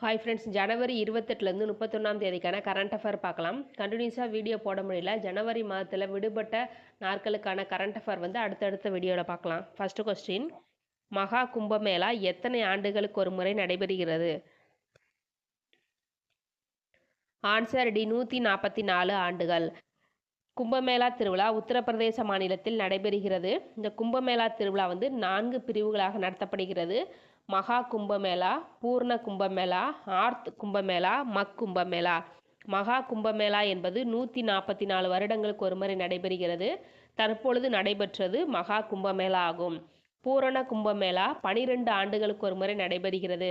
Hi friends, ஜனவரி 28லேருந்து 31ஆம் தேதிக்கான current affair பார்க்கலாம். கண்டினியூஸாக வீடியோ போட முடியல. ஜனவரி மாதத்தில் விடுபட்ட நாட்களுக்கான கரண்ட் அஃபேர் அடுத்தடுத்த வீடியோவில் பார்க்கலாம். ஃபர்ஸ்ட் கொஸ்டின், மகா கும்பமேளா எத்தனை ஆண்டுகளுக்கு ஒரு முறை நடைபெறுகிறது? ஆன்சர் டி, 144 ஆண்டுகள். கும்பமேளா திருவிழா உத்தரப்பிரதேச மாநிலத்தில் நடைபெறுகிறது. இந்த கும்பமேளா திருவிழா 4 பிரிவுகளாக நடத்தப்படுகிறது. மகா கும்பமேளா, பூர்ண கும்பமேளா, ஆர்த் கும்பமேளா, மக் கும்பமேளா. மகா கும்பமேளா என்பது 144 வருடங்களுக்கு ஒரு முறை நடைபெறுகிறது. தற்பொழுது நடைபெற்றது மகா கும்பமேளா ஆகும். பூரண கும்பமேளா 12 ஆண்டுகளுக்கு ஒரு முறை நடைபெறுகிறது.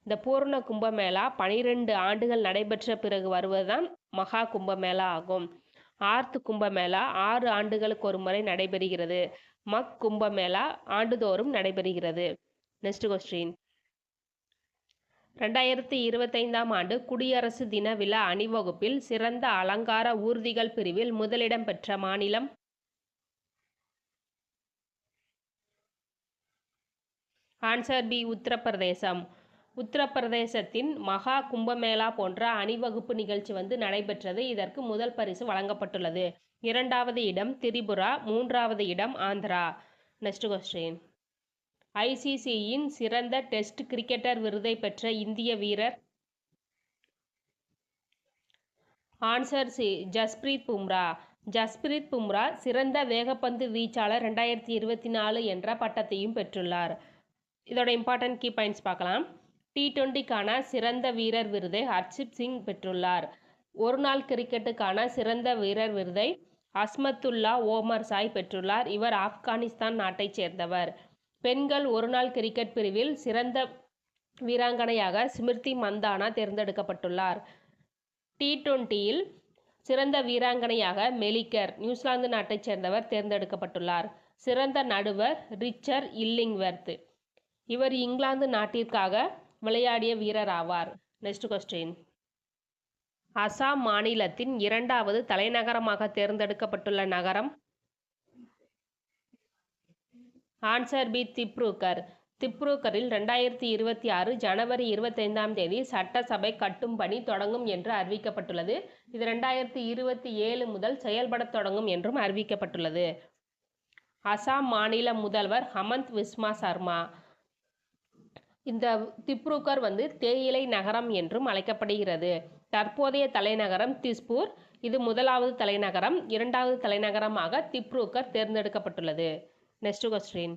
இந்த பூரண கும்பமேளா 12 ஆண்டுகள் நடைபெற்ற பிறகு வருவதுதான் மகா கும்பமேளா ஆகும். ஆர்த் கும்பமேளா 6 ஆண்டுகளுக்கு ஒரு முறை நடைபெறுகிறது. மக் கும்பமேளா ஆண்டுதோறும் நடைபெறுகிறது. நெக்ஸ்ட் கொஸ்டின், 2025ஆம் ஆண்டு குடியரசு தின விழா அணிவகுப்பில் சிறந்த அலங்கார ஊர்திகள் பிரிவில் முதலிடம் பெற்ற மாநிலம்? Answer B, Uttar Pradesh. உத்தரப்பிரதேசத்தின் மகா கும்பமேளா போன்ற அணிவகுப்பு நிகழ்ச்சி நடைபெற்றது. இதற்கு முதல் பரிசு வழங்கப்பட்டுள்ளது. 2வது இடம் திரிபுரா, 3வது இடம் ஆந்திரா. நெக்ஸ்ட் கொஸ்டின், ஐசிசியின் சிறந்த டெஸ்ட் கிரிக்கெட்டர் விருதை பெற்ற இந்திய வீரர்? Answer C, Jasprit Bumrah. ஜஸ்பிரீத் பும்ரா சிறந்த வேகப்பந்து வீச்சாளர் 2024 என்ற பட்டத்தையும் பெற்றுள்ளார். இதோட இம்பார்ட்டன்ட் கீ பாயிண்ட்ஸ் பார்க்கலாம். T20க்கான சிறந்த வீரர் விருதை ஹர்ஷிப் சிங் பெற்றுள்ளார். ஒருநாள் கிரிக்கெட்டுக்கான சிறந்த வீரர் விருதை அஸ்மத்துல்லா ஓமர் சாய் பெற்றுள்ளார். இவர் ஆப்கானிஸ்தான் நாட்டைச் சேர்ந்தவர். பெண்கள் ஒருநாள் கிரிக்கெட் பிரிவில் சிறந்த வீராங்கனையாக ஸ்மிருதி மந்தானா தேர்ந்தெடுக்கப்பட்டுள்ளார். T20யில் சிறந்த வீராங்கனையாக மெலிக்கர், நியூசிலாந்து நாட்டைச் சேர்ந்தவர், தேர்ந்தெடுக்கப்பட்டுள்ளார். சிறந்த நடுவர் ரிச்சர்ட் இல்லிங்வர்த். இவர் இங்கிலாந்து நாட்டிற்காக விளையாடிய வீரர் ஆவார். நெக்ஸ்ட் கொஸ்டின், அசாம் மாநிலத்தின் 2வது தலைநகரமாக தேர்ந்தெடுக்கப்பட்டுள்ள நகரம்? Answer B, Dibrugarh. திப்ருகரில் 2026 ஜனவரி 25ஆம் தேதி சட்டசபை கட்டும் பணி தொடங்கும் என்று அறிவிக்கப்பட்டுள்ளது. இது 2027 முதல் செயல்பட தொடங்கும் என்றும் அறிவிக்கப்பட்டுள்ளது. அசாம் மாநில முதல்வர் ஹமந்த் விஸ்வா சர்மா. இந்த திப்ருகர் தேயிலை நகரம் என்றும் அழைக்கப்படுகிறது. தற்போதைய தலைநகரம் திஸ்பூர். இது 1வது தலைநகரம். 2வது தலைநகரமாக திப்ருகர் தேர்ந்தெடுக்கப்பட்டுள்ளது. நெக்ஸ்ட் கொஸ்டின்,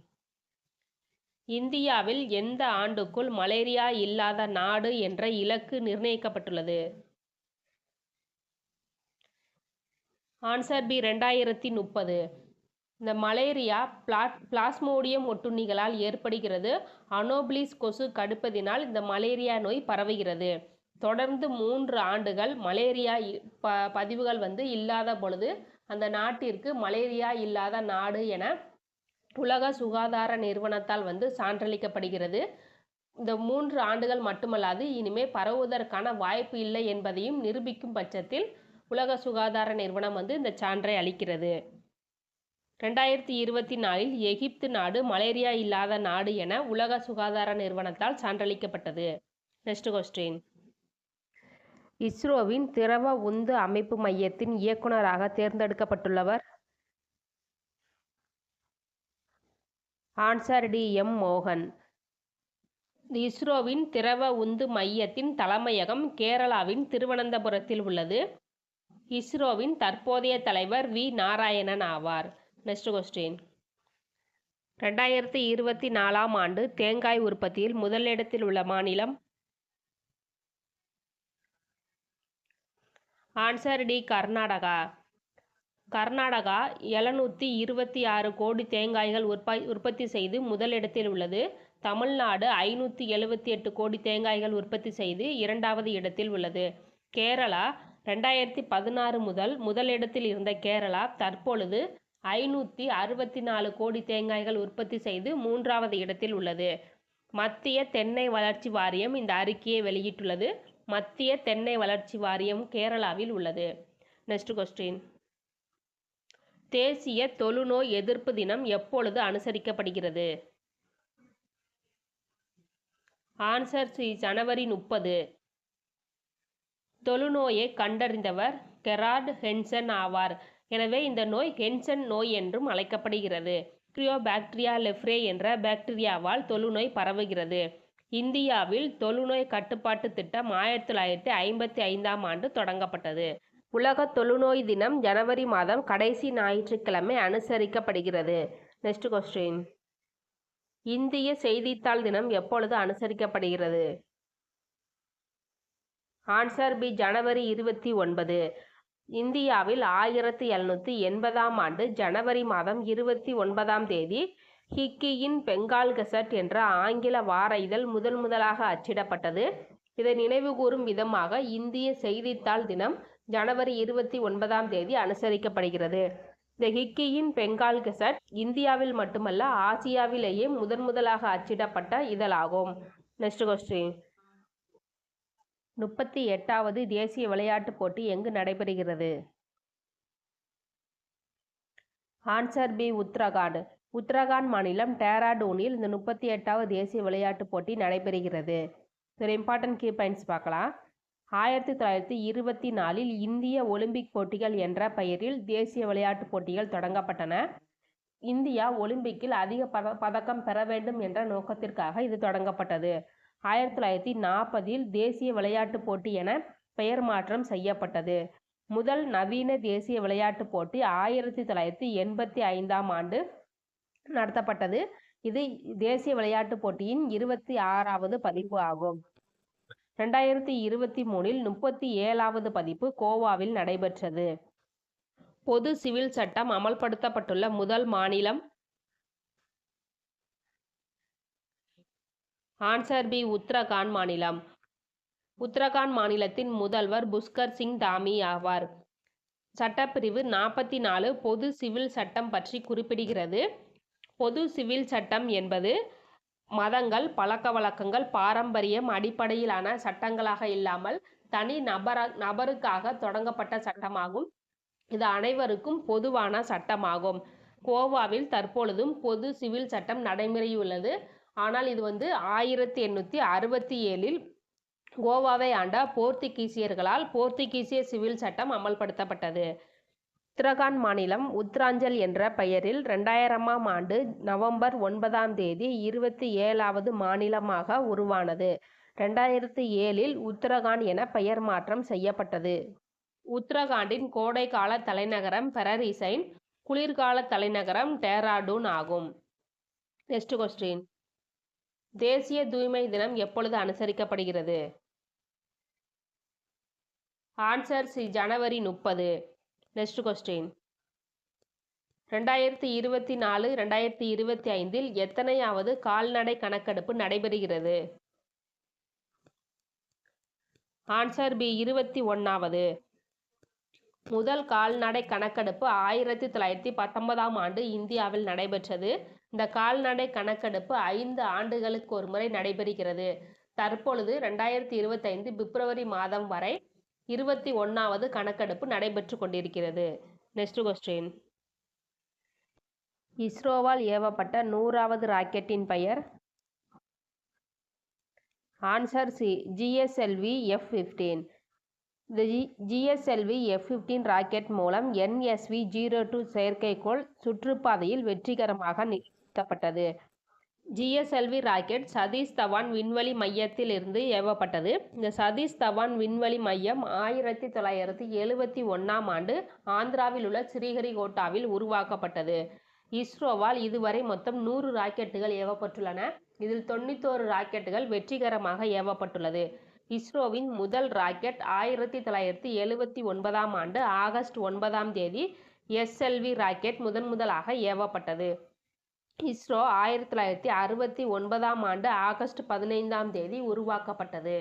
இந்தியாவில் எந்த ஆண்டுக்குள் மலேரியா இல்லாத நாடு என்ற இலக்கு நிர்ணயிக்கப்பட்டுள்ளது? Answer B, 2030. இந்த மலேரியா பிளாஸ்மோடியம் ஒட்டுண்ணிகளால் ஏற்படுகிறது. அனோபிலிஸ் கொசு கடுப்பதினால் இந்த மலேரியா நோய் பரவுகிறது. தொடர்ந்து 3 ஆண்டுகள் மலேரியா பதிவுகள் இல்லாத பொழுது அந்த நாட்டிற்கு மலேரியா இல்லாத நாடு என உலக சுகாதார நிறுவனத்தால் சான்றளிக்கப்படுகிறது. இந்த 3 ஆண்டுகள் மட்டுமல்லாது இனிமே பரவுவதற்கான வாய்ப்பு இல்லை என்பதையும் நிரூபிக்கும் பட்சத்தில் உலக சுகாதார நிறுவனம் இந்த சான்றை அளிக்கிறது. 2024இல் எகிப்து நாடு மலேரியா இல்லாத நாடு என உலக சுகாதார நிறுவனத்தால் சான்றளிக்கப்பட்டது. நெக்ஸ்ட் கொஸ்டின், இஸ்ரோவின் திரவ உந்து அமைப்பு மையத்தின் இயக்குநராக தேர்ந்தெடுக்கப்பட்டுள்ளவர்? ஆன்சர் டி, எம் மோகன். இஸ்ரோவின் திரவ உந்து மையத்தின் தலைமையகம் கேரளாவின் திருவனந்தபுரத்தில் உள்ளது. இஸ்ரோவின் தற்போதைய தலைவர் வி நாராயணன் ஆவார். நெக்ஸ்ட் கொஸ்டின், 2024ஆம் ஆண்டு தேங்காய் உற்பத்தியில் முதலிடத்தில் உள்ள மாநிலம்? Answer D, Karnataka. கர்நாடகா 726 கோடி தேங்காய்கள் உற்பத்தி செய்து முதலிடத்தில் உள்ளது. தமிழ்நாடு 578 கோடி தேங்காய்கள் உற்பத்தி செய்து 2வது இடத்தில் உள்ளது. கேரளா 2016 முதல் முதலிடத்தில் இருந்த கேரளா தற்பொழுது 564 கோடி தேங்காய்கள் உற்பத்தி செய்து 3வது இடத்தில் உள்ளது. மத்திய தென்னை வளர்ச்சி வாரியம் இந்த அறிக்கையை வெளியிட்டுள்ளது. மத்திய தென்னை வளர்ச்சி வாரியம் கேரளாவில் உள்ளது. நெக்ஸ்ட் கொஸ்டின், தேசிய தொழுநோய் எதிர்ப்பு தினம் எப்பொழுது அனுசரிக்கப்படுகிறது? ஆன்சர் சி ஜனவரி 30. தொழுநோயை கண்டறிந்தவர் கெரார்ட் ஹென்சன் ஆவார். எனவே இந்த நோய் ஹென்சன் நோய் என்றும் அழைக்கப்படுகிறது. கிரியோபாக்டீரியா லெப்ரே என்ற பாக்டீரியாவால் தொழுநோய் பரவுகிறது. இந்தியாவில் தொழுநோய் கட்டுப்பாட்டு திட்டம் 1955ஆம் ஆண்டு தொடங்கப்பட்டது. உலக தொழுநோய் தினம் ஜனவரி மாதம் கடைசி ஞாயிற்றுக்கிழமை அனுசரிக்கப்படுகிறது. Next question. இந்திய செய்தித்தாள் தினம் எப்பொழுது அனுசரிக்கப்படுகிறது? ஆன்சர் பி ஜனவரி 29. இந்தியாவில் 1780ஆம் ஆண்டு ஜனவரி மாதம் 29ஆம் தேதி ஹிக்கியின் பெங்கால் கெசட் என்ற ஆங்கில வார இதழ் முதலாக அச்சிடப்பட்டது. இதை நினைவுகூரும் விதமாக இந்திய செய்தித்தாள் தினம் ஜனவரி 29ஆம் தேதி அனுசரிக்கப்படுகிறது. இந்த ஹிக்கியின் பெங்கால் கெசட் இந்தியாவில் மட்டுமல்ல ஆசியாவிலேயே முதலாக அச்சிடப்பட்ட இதழாகும். Next question. 38வது தேசிய விளையாட்டுப் போட்டி எங்கு நடைபெறுகிறது? Answer B Uttarakhand. உத்தரகாண்ட் மாநிலம் டேராடூனில் இந்த 38வது தேசிய விளையாட்டுப் போட்டி நடைபெறுகிறது. ஒரு இம்பார்ட்டன்ட் கீ பாயிண்ட்ஸ் பார்க்கலாம். 1924இல் இந்திய ஒலிம்பிக் போட்டிகள் என்ற பெயரில் தேசிய விளையாட்டுப் போட்டிகள் தொடங்கப்பட்டன. இந்தியா ஒலிம்பிக்கில் அதிக பதக்கம் பெற வேண்டும் என்ற நோக்கத்திற்காக இது தொடங்கப்பட்டது. 1940இல் தேசிய விளையாட்டுப் போட்டி என பெயர் மாற்றம் செய்யப்பட்டது. முதல் நவீன தேசிய விளையாட்டுப் போட்டி 1985ஆம் ஆண்டு நடத்தப்பட்டது. இது தேசிய விளையாட்டுப் போட்டியின் 26வது பதிப்பு ஆகும். 2023இல் 37வது பதிப்பு கோவாவில் நடைபெற்றது. பொது சிவில் சட்டம் அமல்படுத்தப்பட்டுள்ள முதல் மாநிலம்? ஆன்சர் பி உத்தரகாண்ட் மாநிலம். உத்தரகாண்ட் மாநிலத்தின் முதல்வர் புஷ்கர் சிங் தாமி ஆவார். சட்டப்பிரிவு 44 பொது சிவில் சட்டம் பற்றி குறிப்பிடுகிறது. பொது சிவில் சட்டம் என்பது மதங்கள், பழக்க வழக்கங்கள், பாரம்பரியம் அடிப்படையிலான சட்டங்களாக இல்லாமல் தனி நபருக்காக தொடங்கப்பட்ட சட்டமாகும். இது அனைவருக்கும் பொதுவான சட்டமாகும். கோவாவில் தற்பொழுதும் பொது சிவில் சட்டம் நடைமுறையில் உள்ளது. ஆனால் இது 1867இல் கோவாவை ஆண்ட போர்த்துகீசியர்களால் போர்த்துகீசிய சிவில் சட்டம் அமல்படுத்தப்பட்டது. உத்தரகாண்ட் மாநிலம் உத்தராஞ்சல் என்ற பெயரில் 2000ஆம் ஆண்டு நவம்பர் 9ஆம் தேதி 27வது மாநிலமாக உருவானது. 2007இல் உத்தரகாண்ட் என பெயர் மாற்றம் செய்யப்பட்டது. உத்தரகாண்டின் கோடைக்கால தலைநகரம் பெரரிசைன், குளிர்கால தலைநகரம் டேராடூன் ஆகும். Next question. தேசிய தூய்மை தினம் எப்பொழுது அனுசரிக்கப்படுகிறது? ஆன்சர் சி ஜனவரி 30. Next question. 2024-2025இல் எத்தனையாவது கால்நடை கணக்கெடுப்பு நடைபெறுகிறது? ஆன்சர் பி 21வது. முதல் கால்நடை கணக்கெடுப்பு 1919ஆம் ஆண்டு இந்தியாவில் நடைபெற்றது. இந்த கால்நடை கணக்கெடுப்பு 5 ஆண்டுகளுக்கு ஒரு முறை நடைபெறுகிறது. தற்பொழுது 2025 பிப்ரவரி மாதம் வரை 21வது கணக்கெடுப்பு நடைபெற்று கொண்டிருக்கிறது. Next question. இஸ்ரோவால் ஏவப்பட்ட 100வது ராக்கெட்டின் பெயர்? Answer C GSLV F-15. இந்த GSLV F-15 ராக்கெட் மூலம் NSV-02 செயற்கைக்கோள் சுற்றுப்பாதையில் வெற்றிகரமாக நிறுத்தப்பட்டது. GSLV ராக்கெட் சதீஷ் தவான் விண்வெளி மையத்தில் இருந்து ஏவப்பட்டது. இந்த சதீஷ் தவான் விண்வெளி மையம் 1971ஆம் ஆண்டு ஆந்திராவில் உள்ள ஸ்ரீஹரிகோட்டாவில் உருவாக்கப்பட்டது. இஸ்ரோவால் இதுவரை மொத்தம் 100 ராக்கெட்டுகள் ஏவப்பட்டுள்ளன. இதில் 91 ராக்கெட்டுகள் வெற்றிகரமாக ஏவப்பட்டுள்ளது. இஸ்ரோவின் முதல் ராக்கெட் 1979ஆம் ஆண்டு ஆகஸ்ட் 9ஆம் தேதி SLV ராக்கெட் முதலாக ஏவப்பட்டது. இஸ்ரோ 1969ஆம் ஆண்டு ஆகஸ்ட் 15ஆம் தேதி உருவாக்கப்பட்டது.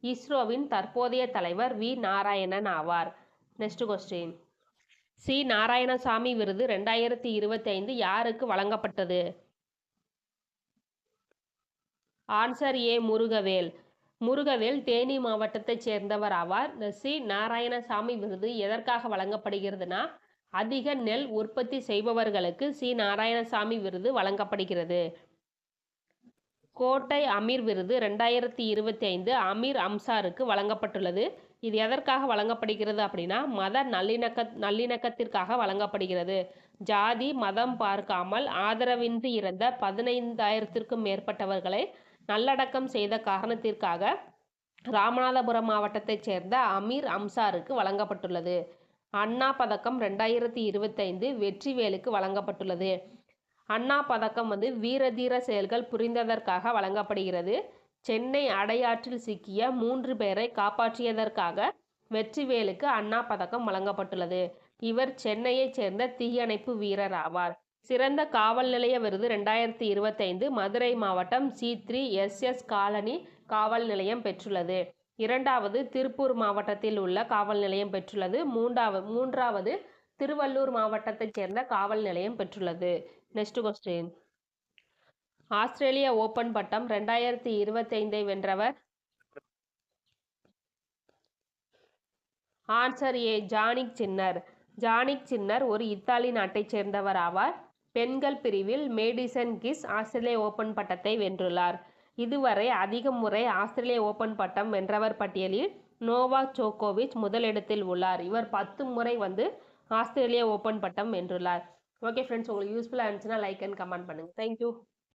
இஸ்ரோவின் தற்போதைய தலைவர் வி நாராயணன் ஆவார். Next question. சி நாராயணசாமி விருது 2025 யாருக்கு வழங்கப்பட்டது? Answer A Murugavel. முருகவேல் தேனி மாவட்டத்தைச் சேர்ந்தவர் ஆவார். இந்த சி நாராயணசாமி விருது எதற்காக வழங்கப்படுகிறதுனா அதிக நெல் உற்பத்தி செய்பவர்களுக்கு சி நாராயணசாமி விருது வழங்கப்படுகிறது. கோட்டை அமீர் விருது 2025 அமீர் அம்சாருக்கு வழங்கப்பட்டுள்ளது. இது எதற்காக வழங்கப்படுகிறது அப்படின்னா மத நல்லிணக்கத்திற்காக வழங்கப்படுகிறது. ஜாதி மதம் பார்க்காமல் ஆதரவின்றி இறந்த 15,000க்கும் மேற்பட்டவர்களை நல்லடக்கம் செய்த காரணத்திற்காக ராமநாதபுரம் மாவட்டத்தைச் சேர்ந்த அமீர் அம்சாருக்கு வழங்கப்பட்டுள்ளது. அண்ணா பதக்கம் 2025 வெற்றிவேலுக்கு வழங்கப்பட்டுள்ளது. அண்ணா பதக்கம் வீரதீர செயல்கள் புரிந்ததற்காக வழங்கப்படுகிறது. சென்னை அடையாற்றில் சிக்கிய 3 பேரை காப்பாற்றியதற்காக வெற்றிவேலுக்கு அண்ணா பதக்கம் வழங்கப்பட்டுள்ளது. இவர் சென்னையைச் சேர்ந்த தீயணைப்பு வீரர் ஆவார். சிறந்த காவல் நிலைய விருது 2025 மதுரை மாவட்டம் C3 SS காலனி காவல் நிலையம் பெற்றுள்ளது. 2வது திருப்பூர் மாவட்டத்தில் உள்ள காவல் நிலையம் பெற்றுள்ளது. மூன்றாவது திருவள்ளூர் மாவட்டத்தைச் சேர்ந்த காவல் நிலையம் பெற்றுள்ளது. Next question. ஆஸ்திரேலிய ஓபன் பட்டம் 2025 வென்றவர்? Answer A Jannik Sinner. Jannik Sinner ஒரு இத்தாலி நாட்டைச் சேர்ந்தவர் ஆவார். பெண்கள் பிரிவில் மேடிசன் கீஸ் ஆஸ்திரேலிய ஓபன் பட்டத்தை வென்றுள்ளார். இதுவரை அதிக முறை ஆஸ்திரேலிய ஓபன் பட்டம் வென்றவர் பட்டியலில் நோவாக் ஜோகோவிச் முதலிடத்தில் உள்ளார். இவர் 10 முறை ஆஸ்திரேலிய ஓபன் பட்டம் வென்றுள்ளார். ஓகே ஃப்ரெண்ட்ஸ், உங்களுக்கு யூஸ்ஃபுல்லாக இருந்துச்சுன்னா லைக் அண்ட் கமெண்ட் பண்ணுங்கள். தேங்க்யூ.